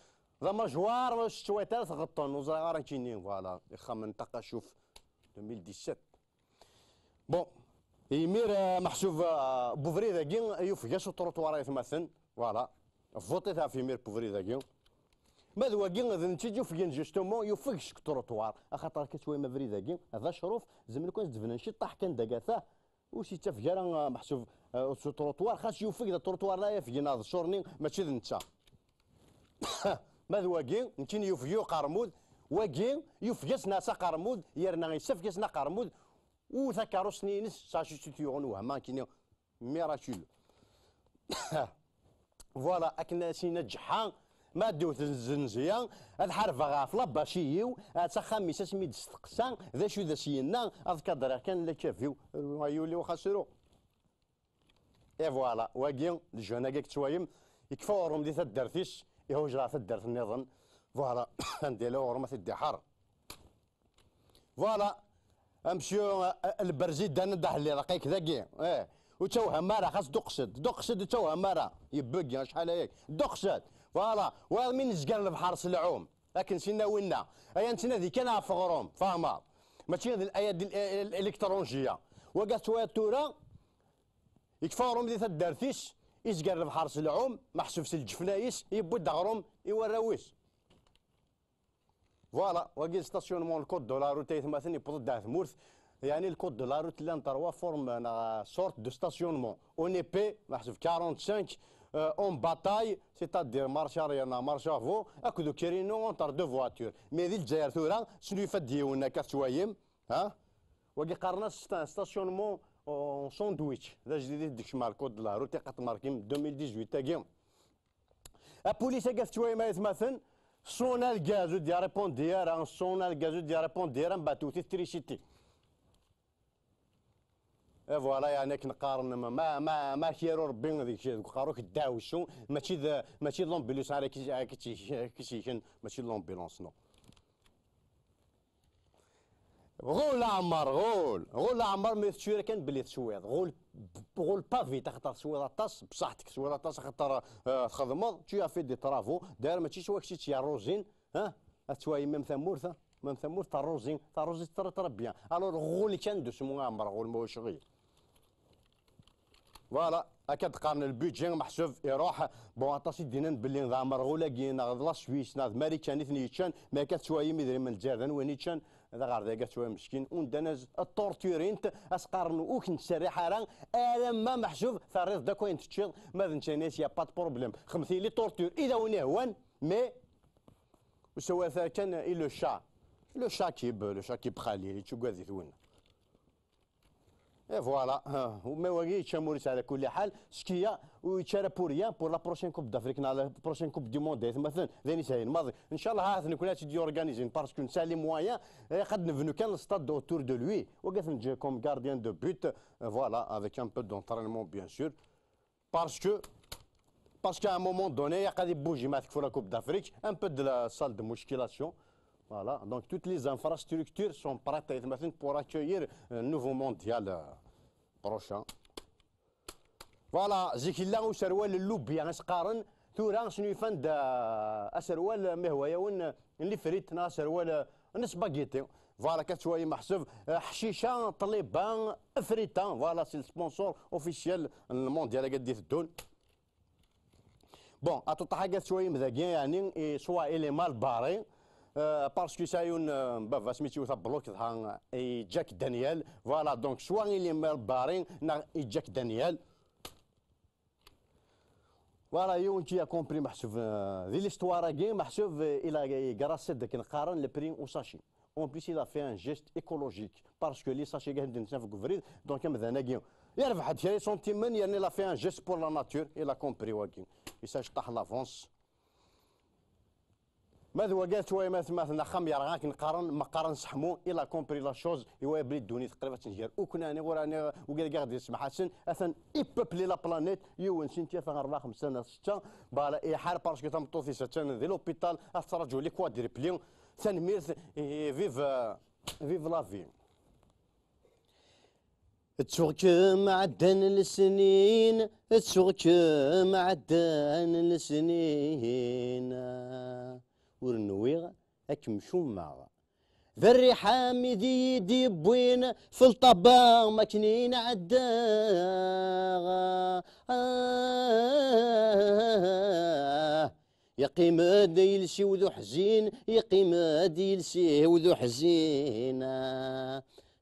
ذا مجوار شويه ثالث غطون وزرا راه كاينين فوالا يخا منطقه شوف 2017 بون يمير محسوب بوفري ذاكي يوفقاش التروطوار مثلا فوالا فوتيتها في مير بوفري ذاكي ما ذو كي نتيجه في جوستومون يوفقش التروطوار خاطر كشويه ما فري ذاكي هذا شروف زعما كون دفنا شي طاح كان دكاثه وشي تفكير محسوب التروطوار خاص يوفق التروطوار لا يفقي ناض شورني ماشي انت ماذا واقي نتيني يوفيو قرمود واقي يوفيس ناسا قرمود يرنا يسفكس نا قرمود وذكروا سنينس ساشي تيون وهما كيني ميراتول فوالا اكنا سي نجحان ما دوت الزنزيه الحرف غاف لاباشيو تخميس اسمي دستقسان ذا شو ذا سينا اذكر كان لا كافيو يولي وخسروا اي فوالا واقي الجونا كاك توايم يكفورهم دي تدرتيش يهو جرا تدرت النظام فوالا نديرو غرمه الدحر فوالا امشيو البرزيد دان دحلي رقيك ذاكي وتوها مارا خاص دقصد توها مارا يبقى شحال هيك دقصد فوالا ومن زقال البحر سلعوم لكن سينا وينا ايا نتنا ذي كان في غروم فاهمه ماشي هذه الايات الالكترونجيه وقالت شويه تورا يكفاورهم ذي تدارتيس يزقر بحرس العوم محسوب سل الجفنايس يبو دغرهم يوراويس فوالا واقي ستاسيونمون الكود دو لا روت تيثماثن يبوض داع ثمورث يعني الكود دو لا روت اللي نطروا فورم سورت دو ستاسيونمون اون ايبي محسوب 45 اون باتاي سيتادير مارش اريانا مارش افو اكدو كيرينو اونتر دو فواتور مي ذي الجزائر ثورا شنو يفد يونا كاتشوايم ها واقي قارنا ستاسيونمون ساندويتش ذا جديد ديك شمال كود لا روتي قط ماركيم 2018 تاكي البوليس قالت شويه ما يتمثل صونا الغازو ديال ريبون ديال صونا الغازو ديال ريبون ديال باتو تريسيتي فوالا يعني كنقارن ما خيرو ربي هذيك الشيء قاروك داوشو ماشي لومبيلونس على كيشيكن ماشي لومبيلونس نو غول عمر غول عمر ما يتشوير كان بلي تسويض غول بافي تخطر سويض الطاس بصحتك سويض الطاس خاطر تخدمض تي في دي طرافو داير ماشي شوا كشي تي روزين ها تسواي ميم ثمورثه ميم ثمورث تاع الروزين ترى بيان الوغ غول كان دوس مو عمر غول ماهوش غير فوالا هكا تقارن البيدجي محسوب يروح بون اطاسي دينا باللي نظام غولا كينا لا سويس ناض ماريكان ثنيتشان ما كانت شويه مدري من الجيران وينيتشان هذا غير ذاك شويه مسكين وندناز التورتورينت اسقارن وكن سريحه راه ما محسوب ثريض داك وين تشيغ ما نتشانيس يا با بروبليم خمثي لي تورتور اذا ونهوان مي وسوا كان لو شاكيب خالي تشو قاذي ثونا اي فوالا وما واقي تشاموريس على كل حال سكيا ويتشارى بوريان بور لا بروشين كوب دافريك لا بروشين كوب دي موند مثلا ذاني ساهل الماضي ان شاء الله هاث نكون دي اورغانيزين باسكو نسى لي مويان قد نفنو كان الستاد اوتور دو لوي وقف نجي كوم غارديان دو بوت فوالا افيك ان بو دونترينمون بيان سور باسكو à un moment donné قد يبوجي مع في لا كوب دافريك ان بو دو لا سال دو موسكيلاسيون. Voilà, donc toutes les infrastructures sont prêtes pour accueillir un nouveau mondial prochain. Voilà, زيكيلا وسروال اللوبيا نسقارن ثورا شنو يفند اسروال مهوايا ون اللي فريتنا سروال نسباغيتي فوالا كتشوي محسوب حشيشه طليبان افريتا فوالا سي السبونسور اوفيسيال المونديال قد يثدون بون اتو حاجه شويه مذاقين يعني سوا الي مال باري باسكو سايون بافا سميتو ثا بلوك ها جاك دانيال فوالا دونك سوا الي مال باري نا جاك دانيال فوالا يون تي كومبري محسوب ذي ليستوار كي محسوب الى كراسيت داك نقارن لي بري او ساشي اون بليس il a fait un geste écologique parce que لي ساشي قاعد ندير في كفريد دونك مثلا كي يعرف حد شي سنتيمن يعني لا في ان جيست بور لا ناتور الى كومبري واكين يساج طاح لافونس ماذا وقالت شويه مثلا خمير غاك نقارن ما قارن سحمو الى كومبري لا شوز يوا يبري الدوني تقريبا تنجير وكنا وراني وقال قاعد يسمع حسن اثن ايبوبلي لا بلانيت يون سنتيا في 4 5 سنه 6 بالا اي حال باسكو تم في ساتان ذي لوبيتال استرجعوا لي كوادريبليون تنمير فيف لا في تسوق معدن السنين تسوق معدن السنين ورنويغ اكمشوما ذري حامدي يدي بوين في الطباغ ماكنين عداغ يقيم ديلسي وذو حزين يقيم ديلسي وذو حزين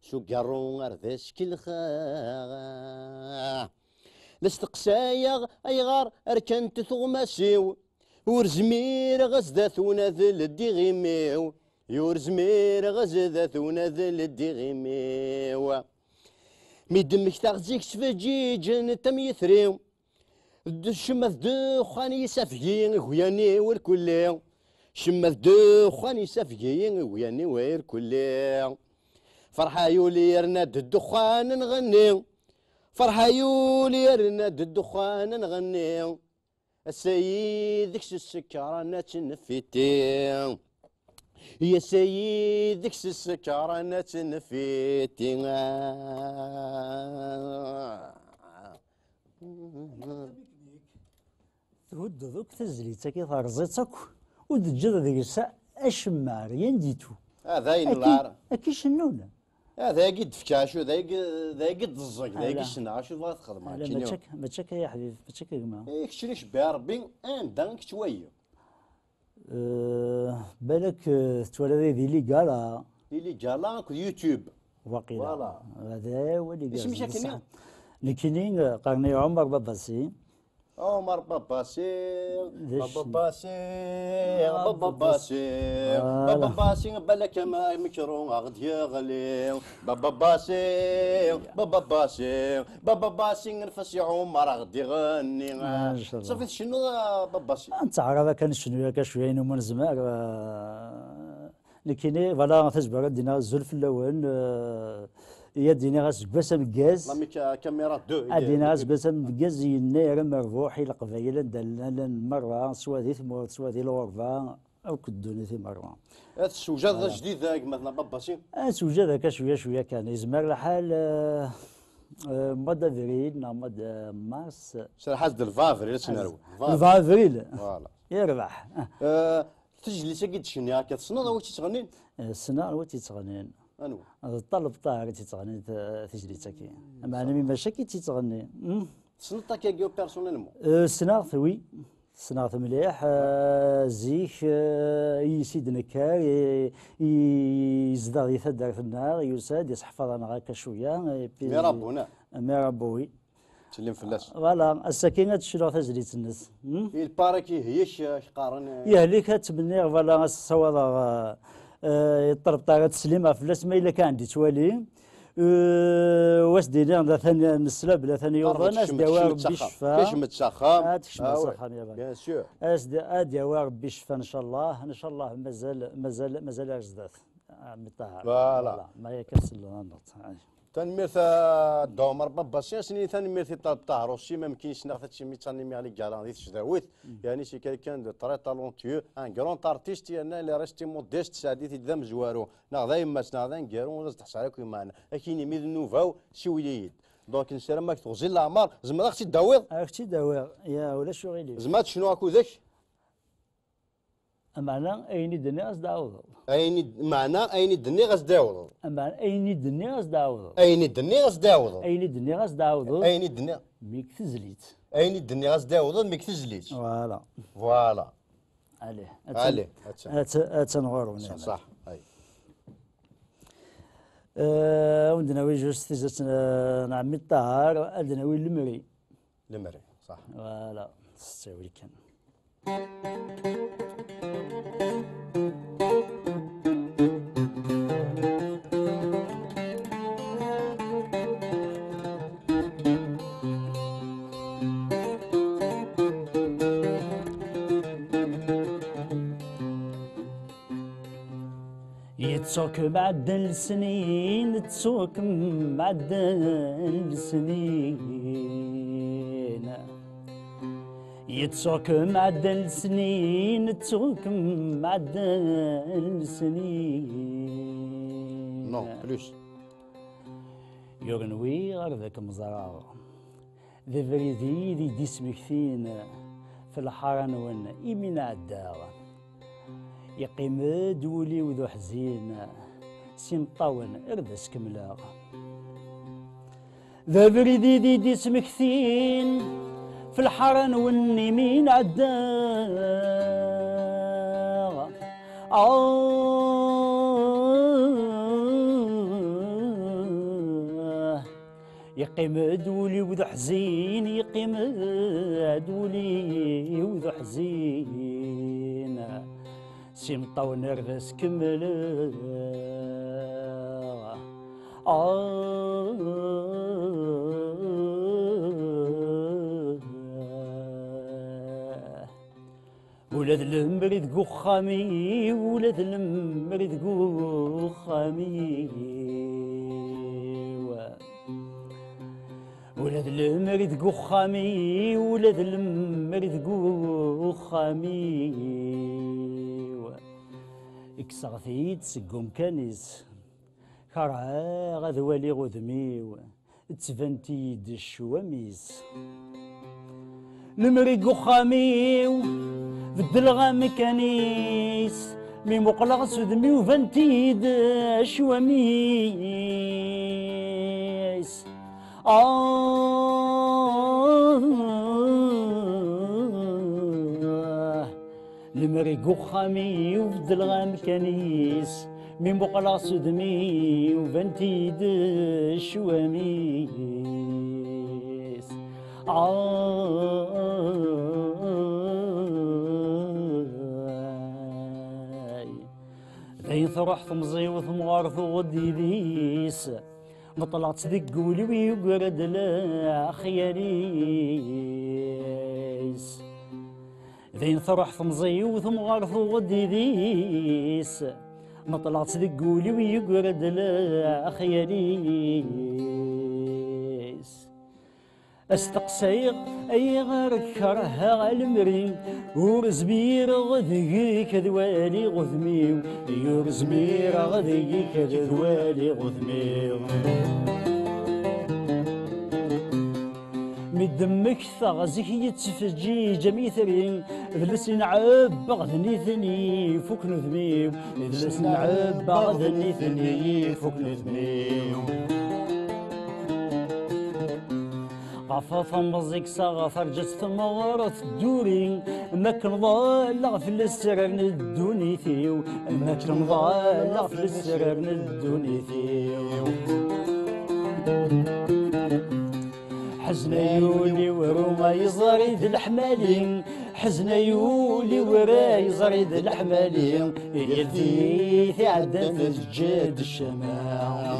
شو قرون أرذش كل خاغ لستقسايغ أيغار أركنت ثغماسيو ورزمير غزداثونا ذل الدغيميو يورزمير غزداثونا ذل الدغيميو ميدمك تغزيك سفجيج تميثريو شمث دخان يسافجين غياني والكليو شمث دخان يسافجين غياني والكليو فرحة يولي رناد الدخان نغنيو فرحة يولي رناد الدخان نغنيو السيد ذكس السكرانة تنفيتي يا سيد ذكس السكرانة تنفيتي تهد ذوك تزليتك ترزيتك ودجد ذيك الساعة أشمار ينديتو هذا العار أكي شنونا هذا يقد فكاشو ذا يقد الزق ذا يقد الشنع شو تبغى تخدم ما تشك يا حبيبي ما تشك يا جماعه كشري شبه ربي دانك شويه بالك تولى ذي اللي قالا يوتيوب واقيلا هذا هو اللي قال اسمي شكلني لكني قرني عمر باباسي عمر باباسي باباسي بالك ما مكرون غد يغلي باباسي نفس عمر غد يغني صافي شنو باباسي انت عارف كان شنو كشويه من زمان لكن فوالا تجبر دينا الزلف الاول يا دينا غاس قسم الجاز كاميرا دو دينا غاس قسم الجاز ينير مربوح القبايل دلنا مره سوادي ثمور سوادي الغرفه او كدوني في مره هذا السوجاد جديد ذاك مثلا باباسي السوجاد هكا شويه كان يزمر الحال مود افريل مود مارس حاجه الفافريل سنروي الفافريل فوالا يربح تجلس كي تشني كتصنع واش تغنين السنة واش تغنين انو الطلب طاهر تغني تجلسك اما انا ماشي كي تغني صنطا كيو بيرسونيلمون صنعت وي صنعت مليح زيك يسيدنا كار يزداد يثدر في النهار يساد يحفظ انا هكا شويه ميرابونا ميرابوي تسلم فلاس فوالا السكينه تشلو تجليت الناس الباركي هيش قارن يهليك تبني فوالا الصواد يطرب طاغه تسليمه فلاس ما الا كان عندي توالي واش دينا ثاني نسلا بلا ثاني يوضا ناس داوا ربي شفا كاش متسخم متسخم يا بيان سور داوا ربي شفا ان شاء الله مازال رزدات مطهر فوالا ما هي كتسلى النط تنميرث دومر باباسي سني تنميرث طلب طاهر وشي ما يمكنش ناخذ شي ميتاني مي على كالان دي تشداويت يعني سي كيلكان دو تري تالونتيو ان غران ارتيست يعني اللي ريستي موديست سادي تدام زوارو ناخذ يما ناخذ نكيرو ولا تحس عليكم معنا اكيني ميد نوفاو شوييد دونك نسير ماك تغزي الاعمار زعما اختي داويض يا ولا شو غيلي زعما شنو اكو ذاك معنى ايني دني غاز داوض معنى ايني دني غاز داوض معنى ايني دني غاز داوض ايني دني غاز داوض ايني دني غاز داوض ايني دني ميك تزليت ايني دني غاز داوض ميك تزليت فوالا عليه اتنغورو صح اي عندنا وي جوج تيجات نعمي الطهر عندنا وي المري صح فوالا تستوي كان يتسوك معدن السنين تسوك معدن السنين يتسوك معدن السنين تسوك معدن السنين نو بلوس يغنوي غير ذاك مزرعة ذا فريدي ذي ديسمكثين في الحرن ون إيمين عداغ يقيم دولي وذو حزين سيمطاون اردس كملاغ ذا فريدي ذي ديسمكثين في الحرن والنمين عداغ يقيم دولي وذو حزين يقيم دولي وذو حزين سيمطاون اردس كملاغ ولاد المريض قخامي ولاد المريض قخامي ولاد المريض قخامي ولاد المريض قخامي اكسغثيت سقوم كانيس كرها غذوالي غذميو تفنتيد الشواميس المريق وخاميو بدلغا مكانيس مي مقلق سودمي وفنتيد الشواميس المريق وخامي وفدل غام كنيس من بقلا صدمي وبنتي دشواميس ذين ثروح ثمزي وثمغار ثغدي ديس ما طلعت ذك قولي ويقرد لا خياريس ذين ثروح ثمزي وثمغار ثغدي ديس ما طلعت ذك قولي ويقرد لا خياريس استقسيغ اي غير كره المرين ورزمير غذي كذوالي غذميو يرزمير غذي كذوالي غذميو مدمك ثغزك يتفجي جميثرين ذلس نعب بغذني ثني فوك نذميو ذلس نعب بغذني ثني فوك نذميو غفاف مزيك صاغا فرجت ثمغرة الدوري ما كنضالغ في السرر ندوني ثيو ما كنضالغ في السرر ندوني ثيو حزن يولي وروما يزريد الحمالين حزن يولي ورا يزريد الحمالين يلثي في عدة الجاد الشمال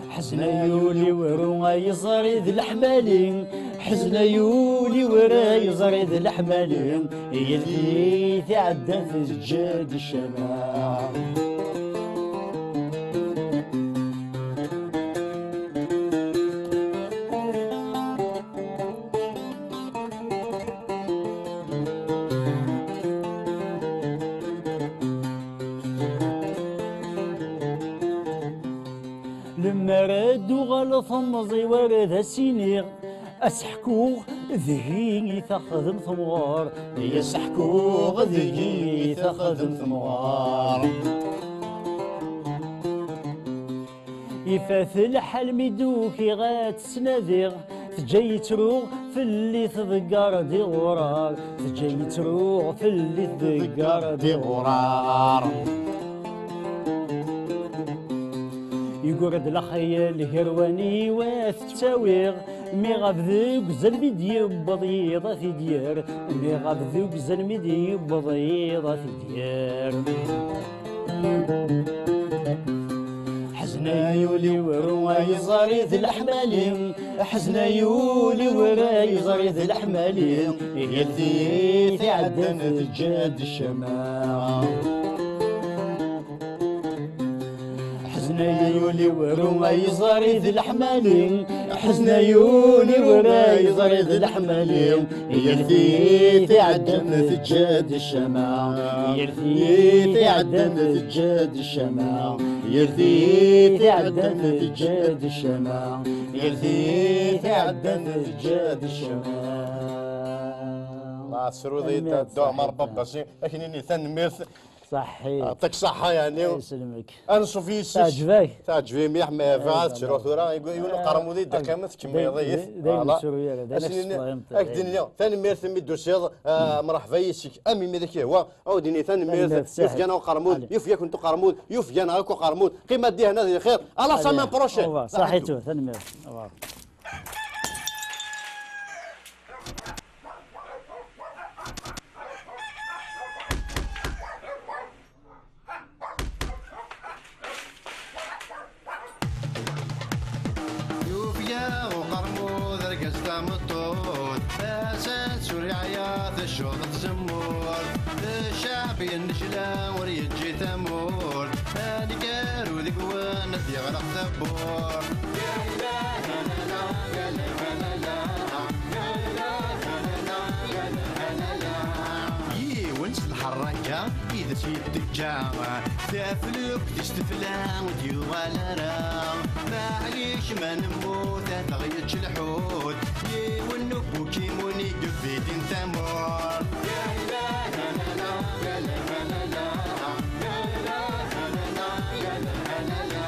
حزن يولي وروما يزريد الحمالين حزن يولي ورا يزريد الحمالين يلثي في عدة الجاد الشمال لما ردو غلط مزي ورد سينيغ أسحكوغ ذهيني تخدم ثمغار يسحكوغ ذهيني تخدم ثمغار يفاث الحال ميدوكي غات سناديغ تجي تروغ في اللي تذكر دي غرار تجي تروغ في اللي تذكر دي غرار يقرد الخيال هرواني واثتاويغ مي غابذوك زلمي ديال بضيضة في ديار مي غابذوك زلمي ديال بضيضة في ديار حزنا يولي ورا يزريد الحمالين حزنا يولي ورا يزريد الحمالين يلثي في عدن الجاد الشمال حزنا يولي ورا يزريد الحمالين حزنا يولي ورا يزريد الحمالين يلثي في عدن الجاد الشمال يلثي في عدن الجاد الشمال يلثي في عدن الجاد الشمال يلثي في عدن الجاد الشمال عصرو ذي دو مربى بسي لكن اني تنميرث صحيح يعطيك الصحة يعني يسلمك انصف يسس تعجبك تعجبي مليح ما فات تروح ورا يقولوا قرمودي دقامت كما يضيف دايما سوريا دايما الدنيا ثاني ميرث ميدو سيض مرحبا يسك امي ملك هو او ديني ثاني ميرث يفجانا وقرمود يفيا كنتو قرمود يفجانا هاكو قرمود قيمة دي هنا خير على سامان بروشين صحيتو ثاني ميرث الشوط تزمور الشعب ينشلا وريجي ثمور هاني كارو ذيك وانا يغرق ثبور يا إله لا لا يا لا لا لا يا إله لا لا يا لا لا ونس الحركة إذا سيد الجامع تفلك تستفلا وديو على رام معليش ما نموت تغيرش الحوت ونبو كيموني قفيت انت مور يا إله لا لا يا لا لا لا يا إله لا لا يا لا لا لا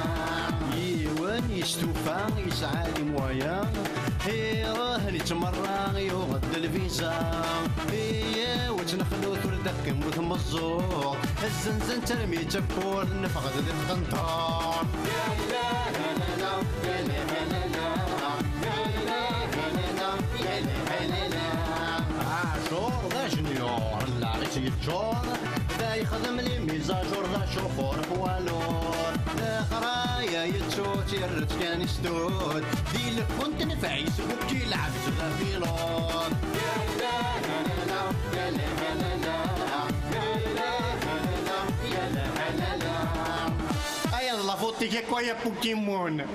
يسعى موايا راه اللي تمرة يوغد الفيزا وتنخلو تردك مثل الزور الزنزن ترمي تفور نفقد ذي القنطار يا إله لا يا إله لا يا إله لا عاشور ذا جنيور لا غير يتجور ذا يخدم لي ميزاجور ذا شوفور بوالور ذا خرايا يتسوت يرت كان يستود ذي اللي كنت نفع يسوق كي لعب ذا فيلون يا إله لا يا إله لا يا إله لا أيا لا فوتي كي كويا بوكيمون